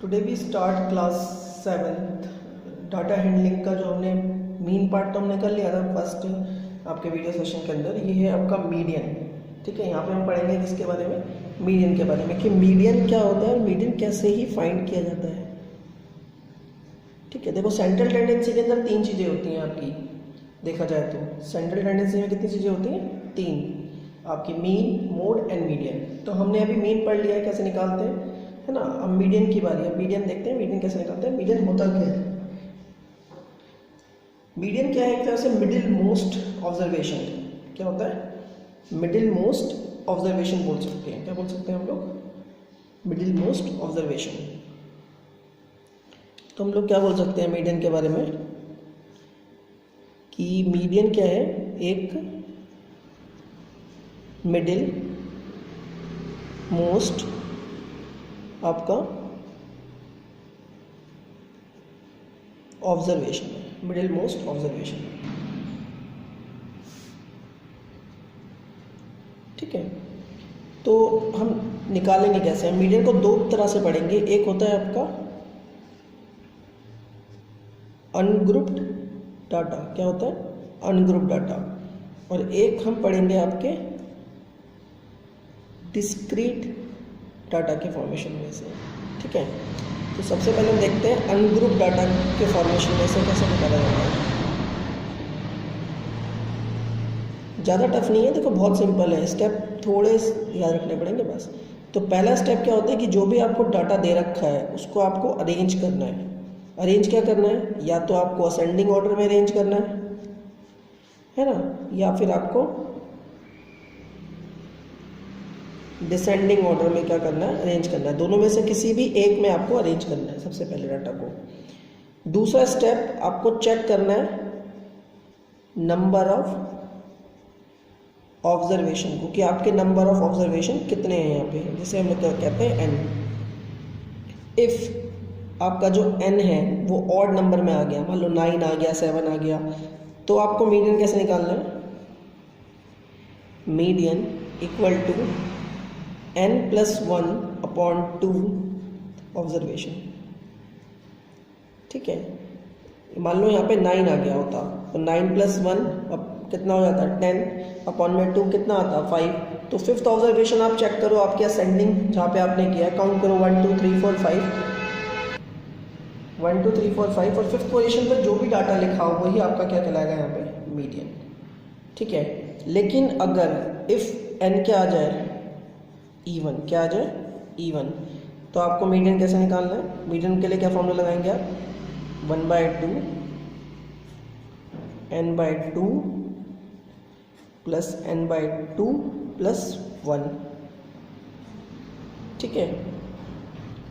Today we start class 7th data handling का जो हमने मेन पार्ट तो हमने कर लिया था फर्स्ट आपके वीडियो सेशन के अंदर। ये है आपका मीडियन। ठीक है, यहाँ पे हम पढ़ेंगे किसके बारे में, मीडियन के बारे में कि मीडियन क्या होता है, मीडियन कैसे ही फाइंड किया जाता है। ठीक है, देखो सेंट्रल टेंडेंसी के अंदर तीन चीज़ें होती हैं आपकी, देखा जाए तो सेंट्रल टेंडेंसी में कितनी चीज़ें होती हैं, तीन आपकी, मीन, मोड एंड मीडियन। तो हमने अभी मीन पढ़ लिया है कैसे निकालते हैं, है ना। अब मीडियन की बारी है, मीडियन देखते हैं मीडियन कैसे निकालते हैं। मीडियन होता क्या है, मीडियन क्या है, एक तरह से मिडिल मोस्ट ऑब्जर्वेशन। क्या होता है, मिडिल मोस्ट ऑब्जर्वेशन बोल सकते हैं। क्या बोल सकते हैं हम लोग, मिडिल मोस्ट ऑब्जर्वेशन। तो हम लोग क्या बोल सकते हैं मीडियन के बारे में कि मीडियन क्या है, एक मिडिल मोस्ट आपका ऑब्जर्वेशन है, मिडिल मोस्ट ऑब्जर्वेशन। ठीक है, तो हम निकालेंगे कैसे, हम मीडियन को दो तरह से पढ़ेंगे। एक होता है आपका अनग्रुप्ड डाटा, क्या होता है, अनग्रुप्ड डाटा, और एक हम पढ़ेंगे आपके डिस्क्रीट डाटा के फॉर्मेशन में से। ठीक है, तो सबसे पहले हम देखते हैं अनग्रुप्ड डाटा के फॉर्मेशन में से कैसे निकाला जाता है। ज़्यादा टफ नहीं है, देखो बहुत सिंपल है, स्टेप थोड़े याद रखने पड़ेंगे बस। तो पहला स्टेप क्या होता है कि जो भी आपको डाटा दे रखा है उसको आपको अरेंज करना है। अरेंज क्या करना है, या तो आपको असेंडिंग ऑर्डर में अरेंज करना है ना, या फिर आपको डिसेंडिंग ऑर्डर में क्या करना है, अरेंज करना है। दोनों में से किसी भी एक में आपको अरेंज करना है सबसे पहले डाटा को। दूसरा स्टेप आपको चेक करना है नंबर ऑफ ऑब्जर्वेशन को, कि आपके नंबर ऑफ ऑब्जर्वेशन कितने हैं यहाँ पे, जिसे हम लोग कहते हैं एन। इफ आपका जो एन है वो ऑड नंबर में आ गया, मान लो 9 आ गया, 7 आ गया, तो आपको मीडियन कैसे निकालना है, median equal to n+1/2 observation. ठीक है, मान लो यहाँ पे 9 आ गया होता तो 9+1 अब कितना हो जाता है 10/2 कितना आता है 5। तो फिफ्थ ऑब्जर्वेशन आप चेक करो आपकी असेंडिंग जहाँ पे आपने किया है, काउंट करो 1 2 3 4 5, 1 2 3 4 5, और फिफ्थ पोजीशन पर जो भी डाटा लिखा हो वही आपका क्या कहलाएगा यहाँ पे, मीडियन। ठीक है, लेकिन अगर इफ n क्या आ जाए, इवन, क्या आ जाए, इवन, तो आपको मीडियन कैसे निकालना है। मीडियन के लिए क्या फॉर्मूला लगाएंगे आप, 1/2 n/2 प्लस n/2 प्लस 1। ठीक है,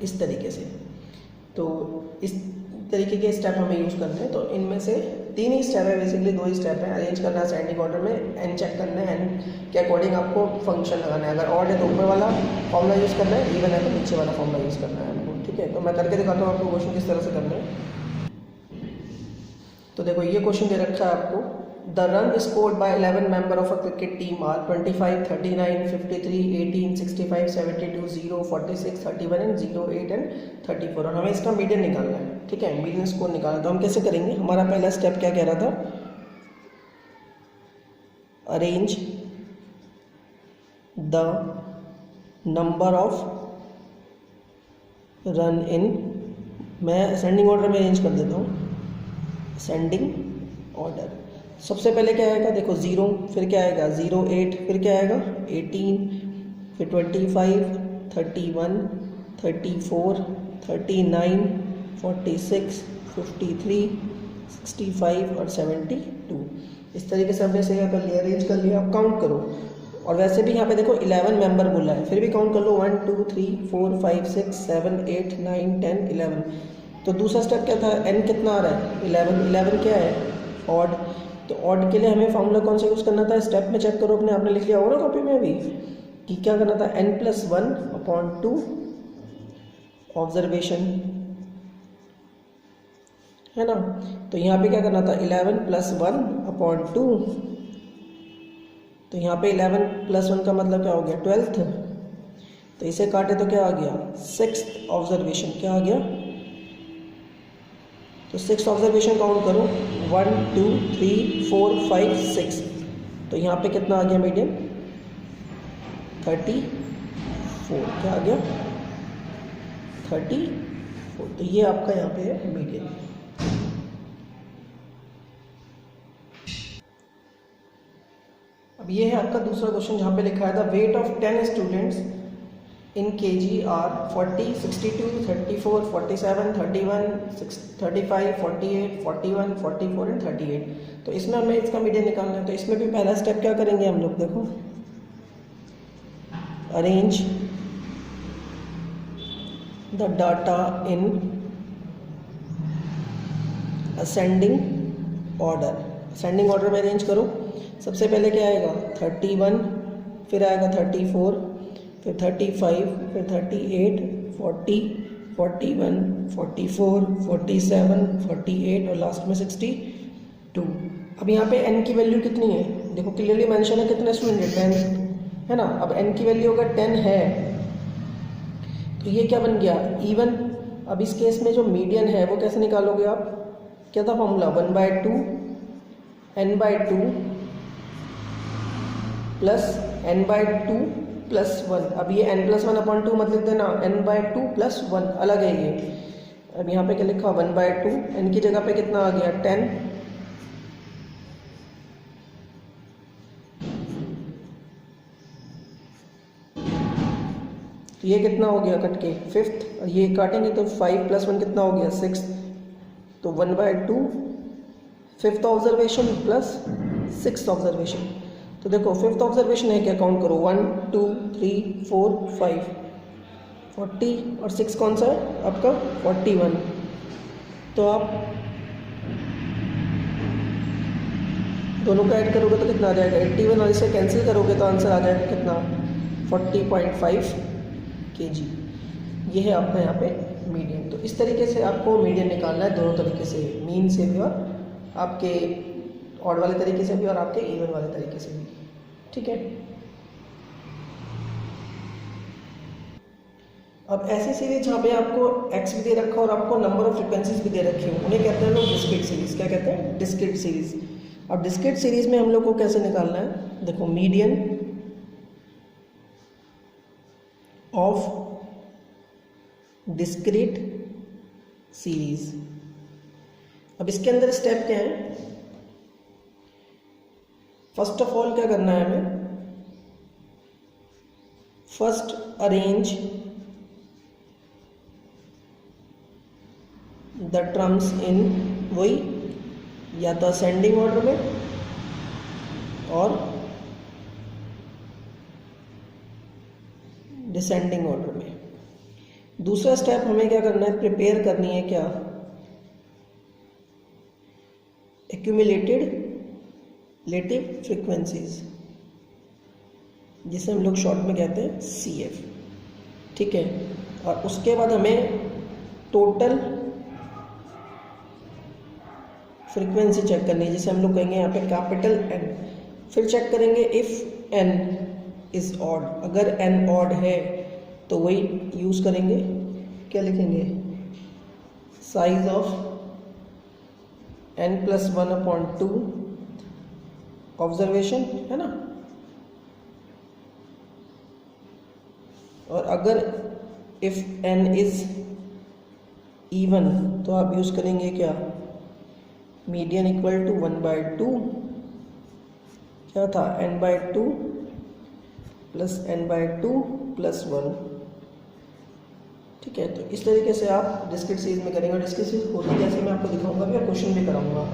इस तरीके से। तो इस तरीके के स्टेप हमें यूज़ करते हैं। तो इनमें से तीन ही स्टेप है, बेसिकली दो ही स्टेप है। अरेंज करना है असेंडिंग ऑर्डर में, एन चेक करना है, एन के अकॉर्डिंग आपको फंक्शन लगाना है। अगर ऑड है तो ऊपर वाला फॉर्मूला यूज़ करना है, इवन है तो नीचे वाला फॉर्मूला यूज़ करना है आपको। ठीक है, तो मैं करके दिखाता हूँ आपको क्वेश्चन किस तरह से करना है। तो देखो ये क्वेश्चन दे रखा है आपको, the run scored by 11 member of a cricket team are 25, 39, 53, 18, 65, 72, 0, 46, 31 and 0, 8 and 34, और हमें इसका मीडियन निकालना है। ठीक है, मीडियन स्कोर निकालना, तो हम कैसे करेंगे, हमारा पहला स्टेप क्या कह रहा था, arrange the number of run in, मैं असेंडिंग ऑर्डर में अरेंज कर देता हूँ, असेंडिंग ऑर्डर। सबसे पहले क्या आएगा, देखो 0, फिर क्या आएगा 0, 8, फिर क्या आएगा 18, फिर 25, 31, 34, 39, 46, 53, 65 और 72। इस तरीके से हमने से क्या कर लिया, अरेंज कर लिया। अब काउंट करो, और वैसे भी यहाँ पे देखो 11 मेंबर बोला है, फिर भी काउंट कर लो 1 2 3 4 5 6 7 8 9 10 11। तो दूसरा स्टेप क्या था, n कितना आ रहा है 11, 11 क्या है, ऑड। तो ऑड के लिए हमें फॉर्मूला कौन सा यूज़ करना था, स्टेप में चेक करो अपने, आपने लिख लिया होगा ना कॉपी में अभी, कि क्या करना था, n+1/2 ऑब्जर्वेशन, है ना। तो यहाँ पे क्या करना था, 11+1/2, तो यहाँ पे 11+1 का मतलब क्या हो गया, 12th। तो इसे काटे तो क्या आ गया, 6th ऑब्जर्वेशन। क्या आ गया, तो 6th ऑब्जर्वेशन काउंट करो, 1 2 3 4 5 6। तो यहाँ पे कितना आ गया मीडियन, 34। क्या आ गया, 34। तो ये आपका यहाँ पे है मीडियन। अब ये है आपका दूसरा क्वेश्चन जहाँ पे लिखा है the weight of 10 students in kg are 40, 62, 34, 47, 31, 35, 48, 41, 44 and 38। तो इसमें हमें इसका मीडियन निकालना है। तो इसमें भी पहला स्टेप क्या करेंगे हम लोग, देखो arrange the data in ascending order. Ascending order में अरेंज करो। सबसे पहले क्या आएगा, 31, फिर आएगा 34, फिर 35, फिर 38, 40, 41, 44, 47, 48 और लास्ट में 62। अब यहाँ पे n की वैल्यू कितनी है, देखो क्लियरली मेंशन है कितने स्टूडेंट है, 10 है ना। अब n की वैल्यू अगर 10 है तो ये क्या बन गया, इवन। अब इस केस में जो मीडियन है वो कैसे निकालोगे आप, क्या था formula, 1/2 n/2 plus n/2 plus 1। अब ये n+1/2 मत लिख देना, n/2 प्लस 1 अलग है ये। अब यहाँ पे क्या लिखा, 1/2, n की जगह पे कितना आ गया, 10। तो ये कितना हो गया कट के 5th, और ये काटेंगे तो 5 + 1 कितना हो गया, 6। तो 1/2 5th observation plus 6th observation. तो देखो 5th ऑब्जर्वेशन है क्या, काउंट करो, 1 2 3 4 5 40 और 6 कौन सा है आपका, 41। तो आप दोनों का ऐड करोगे तो कितना आ जाएगा, 81, और इसे कैंसिल करोगे तो आंसर आ जाएगा कितना, 40.5 kg। ये है आपका यहाँ पे मीडियन। तो इस तरीके से आपको मीडियन निकालना है, दोनों तरीके से, मीन से भी और आपके ऑड वाले तरीके से भी और आपके इवन वाले तरीके से भी, ठीक है। अब ऐसी सीरीज जहाँ पे आपको x भी दे रखा और आपको नंबर ऑफ फ्रिक्वेंसीज भी दे रखी हो, उन्हें कहते हैं लोग डिस्क्रीट सीरीज। क्या कहते हैं, डिस्क्रीट सीरीज। अब डिस्क्रीट सीरीज में हम लोग को कैसे निकालना है, देखो मीडियन ऑफ डिस्क्रीट सीरीज। अब इसके अंदर स्टेप क्या है, फर्स्ट ऑफ ऑल क्या करना है हमें, first arrange the terms in, वही या तो असेंडिंग ऑर्डर में और डिसेंडिंग ऑर्डर में। दूसरा स्टेप हमें क्या करना है, प्रिपेयर करनी है क्या, एक्यूमुलेटेड रिलेटिव फ्रीक्वेंसीज, जिसे हम लोग शॉर्ट में कहते हैं CF, ठीक है। और उसके बाद हमें टोटल फ्रीक्वेंसी चेक करनी है, जिसे हम लोग कहेंगे यहाँ पे कैपिटल N। फिर चेक करेंगे इफ N इज ऑड, अगर N ऑड है तो वही यूज करेंगे, क्या लिखेंगे, साइज ऑफ n+1/2 ऑब्जर्वेशन, है ना। और अगर इफ n इज इवन तो आप यूज करेंगे क्या, मीडियन इक्वल टू 1/2, क्या था, n/2 प्लस n/2 प्लस 1, ठीक है। तो इस तरीके से आप डिस्क्रीट सीरीज में करेंगे। और डिस्क्रीट सीरीज होती कैसे मैं आपको दिखाऊंगा भी और क्वेश्चन भी कराऊंगा।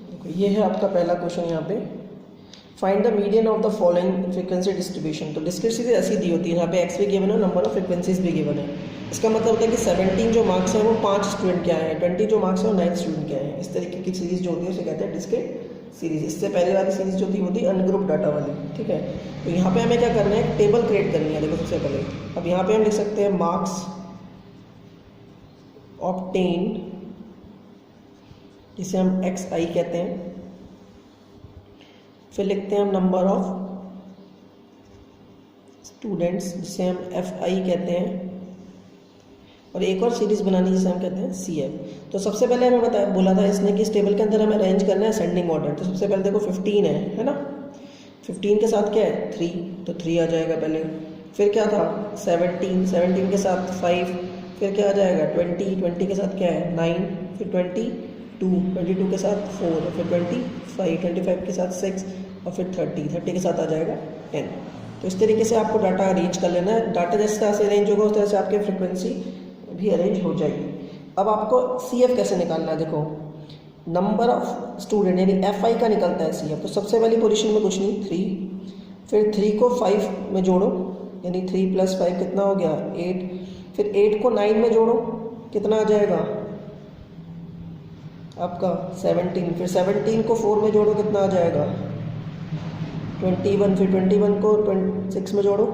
देखो ये है आपका पहला क्वेश्चन यहाँ पे, find the median of the following frequency distribution. तो डिस्क्रीट सीरीज ऐसी दी होती है, यहाँ पे एक्स भी गिवन है, नंबर ऑफ फ्रीक्वेंसीज भी गिवन है। इसका मतलब होता है कि 17 जो मार्क्स हैं वो 5 स्टूडेंट के आए हैं, 20 जो मार्क्स हैं वो 9 स्टूडेंट के आए हैं। इस तरीके की सीरीज जो होती है उसे कहते हैं डिस्क्रीट सीरीज। इससे पहले वाली सीरीज जो थी वो थी अनग्रुप डाटा वाली, ठीक है। तो यहाँ पे हमें क्या करना है, एक टेबल क्रिएट करनी है। देखो सबसे पहले अब यहाँ पे हम लिख सकते हैं मार्क्स ऑब्टेन्ड, जिसे हम XI कहते हैं। फिर लिखते हैं हम नंबर ऑफ स्टूडेंट्स, जिसे हम FI कहते हैं, और एक और सीरीज़ बनानी जिसे हम कहते हैं CF। तो सबसे पहले हमें बोला था इसने कि इस टेबल के अंदर हमें अरेंज करना है असेंडिंग ऑर्डर। तो सबसे पहले देखो 15 है ना, 15 के साथ क्या है 3, तो 3 आ जाएगा पहले। फिर क्या था 17, 17 के साथ 5, फिर क्या आ जाएगा 20, 20 के साथ क्या है 9, फिर 22, 22 के साथ 4, फिर 25, 25 के साथ 6, और फिर 30, 30 के साथ आ जाएगा 10। तो इस तरीके से आपको डाटा अरेंज कर लेना है। डाटा जिस तरह से अरेंज होगा उस तरह से आपकी फ्रिक्वेंसी भी अरेंज हो जाएगी। अब आपको CF कैसे निकालना है, देखो नंबर ऑफ स्टूडेंट यानी FI का निकलता है CF। तो सबसे पहली पोजीशन में कुछ नहीं 3, फिर 3 को 5 में जोड़ो यानी 3 + 5 कितना हो गया 8, फिर 8 को 9 में जोड़ो कितना आ जाएगा आपका 17, फिर 17 को 4 में जोड़ो कितना आ जाएगा 21, फिर 21 को 6 में जोड़ो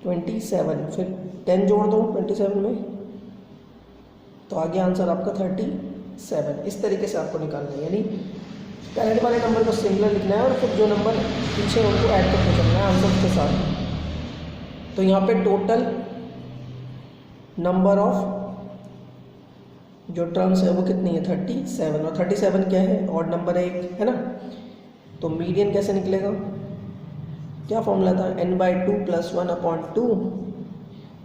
27, फिर 10 जोड़ दो 27 में, तो आगे आंसर आपका 37। इस तरीके से आपको निकालना है, यानी पहले वाले नंबर को सिंगुलर लिखना है और फिर जो नंबर पीछे उनको ऐड करके चलना है आंसर के साथ। तो यहाँ पे टोटल नंबर ऑफ जो टर्म्स है वो कितनी है 37, और 37 क्या है ऑड नंबर है एक, है ना। तो मीडियन कैसे निकलेगा, क्या फॉर्मूला था n/2 + 1/2।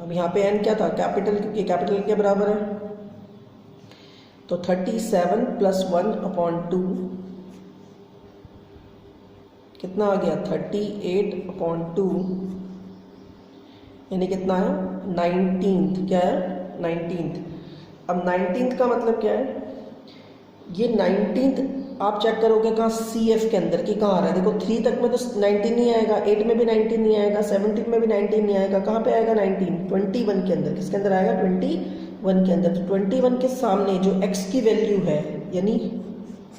अब यहाँ पे n क्या था कैपिटल, क्योंकि कैपिटल के बराबर है, तो 37 + 1/2 कितना आ गया 38/2, यानी कितना है 19th, क्या है 19th। अब 19th का मतलब क्या है, ये 19th आप चेक करोगे कहाँ CF के अंदर कि कहाँ आ रहा है। देखो 3 तक में तो 19 नहीं आएगा, 8 में भी 19 नहीं आएगा, 17 में भी 19 नहीं आएगा, कहाँ पे आएगा 19 21 के अंदर। किसके अंदर आएगा 21 के अंदर। तो 21 के सामने जो x की वैल्यू है, यानी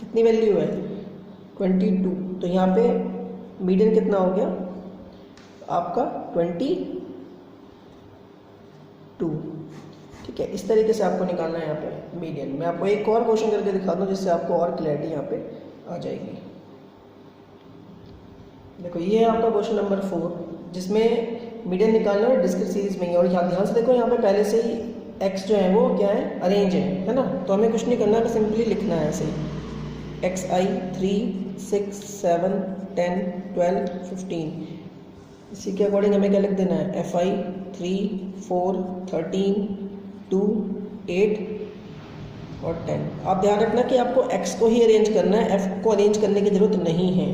कितनी वैल्यू है 22, तो यहाँ पे मीडियन कितना हो गया आपका 22। ठीक है, इस तरीके से आपको निकालना है यहाँ पे मीडियन। मैं आपको एक और क्वेश्चन करके दिखा दूँ जिससे आपको और क्लैरिटी यहाँ पे आ जाएगी। देखो ये है आपका क्वेश्चन नंबर 4 जिसमें मीडियन निकालना है डिस्क्रीट सीरीज में ही। और ध्यान से देखो यहाँ पे पहले से ही x जो है वो क्या है अरेंज है ना। तो हमें कुछ नहीं करना है, सिंपली लिखना है ऐसे ही xi 3 6 7 10 12 15। इसी के अकॉर्डिंग हमें क्या लिख देना है fi 3 4 13 2 8 और 10। आप ध्यान रखना कि आपको x को ही अरेंज करना है, f को अरेंज करने की ज़रूरत नहीं है।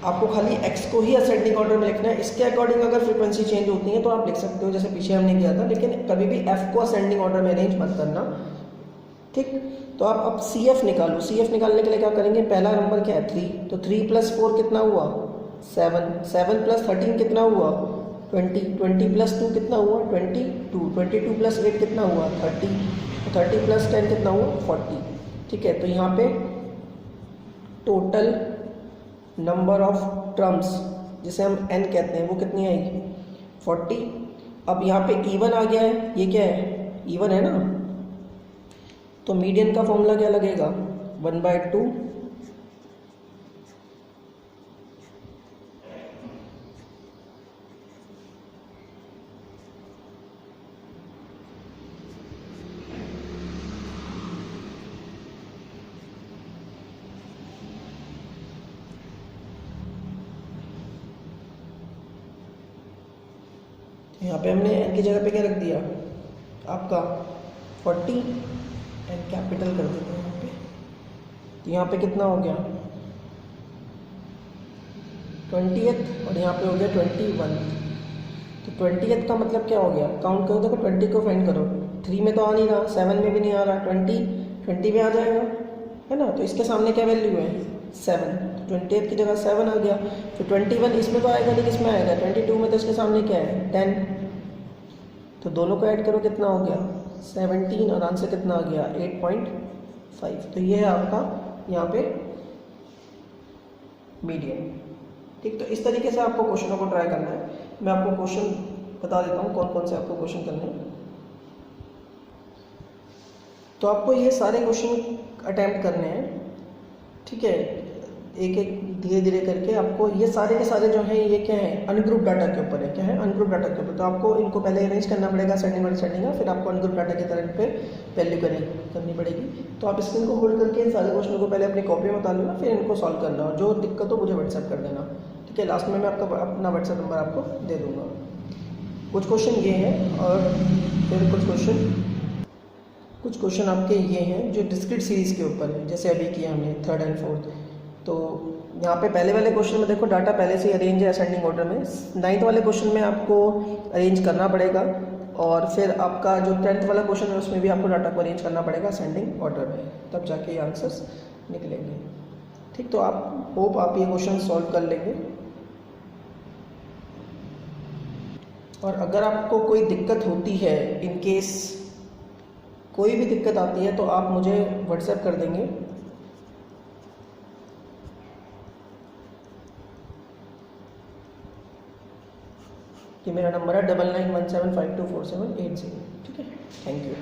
आपको खाली x को ही असेंडिंग ऑर्डर में लिखना है। इसके अकॉर्डिंग अगर फ्रीक्वेंसी चेंज होती है तो आप लिख सकते हो जैसे पीछे हमने किया था, लेकिन कभी भी f को असेंडिंग ऑर्डर में अरेंज मत करना। ठीक, तो आप अब CF निकालो। CF निकालने के लिए क्या करेंगे, पहला नंबर क्या है 3, तो 3 + 4 कितना हुआ 7, 7 + 13 कितना हुआ 20, 20 + 2 कितना हुआ 22, 22 + 8 कितना हुआ 30, 30 + 10 कितना हुआ 40। ठीक है, तो यहाँ पे टोटल नंबर ऑफ टर्म्स जिसे हम n कहते हैं वो कितनी आएगी 40। अब यहाँ पे इवन आ गया है, ये क्या है इवन है ना, तो मीडियन का फॉर्मूला क्या लगेगा 1/2 यहाँ पे हमने n की जगह पे क्या रख दिया आपका 40 एंड कैपिटल कर देते हैं यहाँ पे। तो यहाँ पे कितना हो गया 20th और यहाँ पे हो गया 21। तो 20th का मतलब क्या हो गया, काउंट करो, देखो 20 को फाइंड करो, 3 में तो आ नहीं रहा, 7 में भी नहीं आ रहा, 20 में आ जाएगा, है ना। तो इसके सामने क्या वैल्यू है 7, 20th की जगह 7 आ गया। फिर 21 इसमें तो आएगा नहीं, किसमें आएगा 22 में, तो इसके सामने क्या है 10। तो दोनों को ऐड करो कितना हो गया 17 और आंसर कितना आ गया 8.5। तो ये है आपका यहाँ पे मीडियन। ठीक, तो इस तरीके से आपको क्वेश्चनों को ट्राई करना है। मैं आपको क्वेश्चन बता देता हूँ कौन कौन से आपको क्वेश्चन करने हैं। तो आपको ये सारे क्वेश्चन अटैम्प्ट करने हैं। ठीक है, एक एक धीरे धीरे करके आपको ये सारे के सारे जो हैं ये क्या है, अनग्रुप डाटा के ऊपर है। क्या है? अनग्रुप डाटा के ऊपर। तो आपको इनको पहले अरेंज करना पड़ेगा असेंडिंग और डिसेंडिंग का, फिर आपको अनग्रुप डाटा की तरफ पे वैल्यू करनी पड़ेगी। तो आप स्क्रीन को होल्ड करके इन सारे क्वेश्चन को पहले अपनी कॉपी में उतार लेना, फिर इनको सॉल्व करना, और जो दिक्कत हो मुझे व्हाट्सएप कर देना, ठीक है। लास्ट में मैं आपका अपना व्हाट्सएप नंबर आपको दे दूँगा। कुछ क्वेश्चन ये हैं और फिर कुछ क्वेश्चन आपके ये हैं जो डिस्क्रीट सीरीज़ के ऊपर है, जैसे अभी किया हमने थर्ड एंड फोर्थ। तो यहाँ पे पहले वाले क्वेश्चन में देखो डाटा पहले से ही अरेंज है असेंडिंग ऑर्डर में। 9th वाले क्वेश्चन में आपको अरेंज करना पड़ेगा, और फिर आपका जो 10th वाला क्वेश्चन है उसमें भी आपको डाटा को अरेंज करना पड़ेगा असेंडिंग ऑर्डर में, तब जाके ये आंसर्स निकलेंगे। ठीक, तो आप होप आप ये क्वेश्चन सॉल्व कर लेंगे। और अगर आपको कोई दिक्कत होती है, इन केस कोई भी दिक्कत आती है, तो आप मुझे व्हाट्सएप कर देंगे। कि मेरा नंबर है 9917524780। ठीक है, थैंक यू।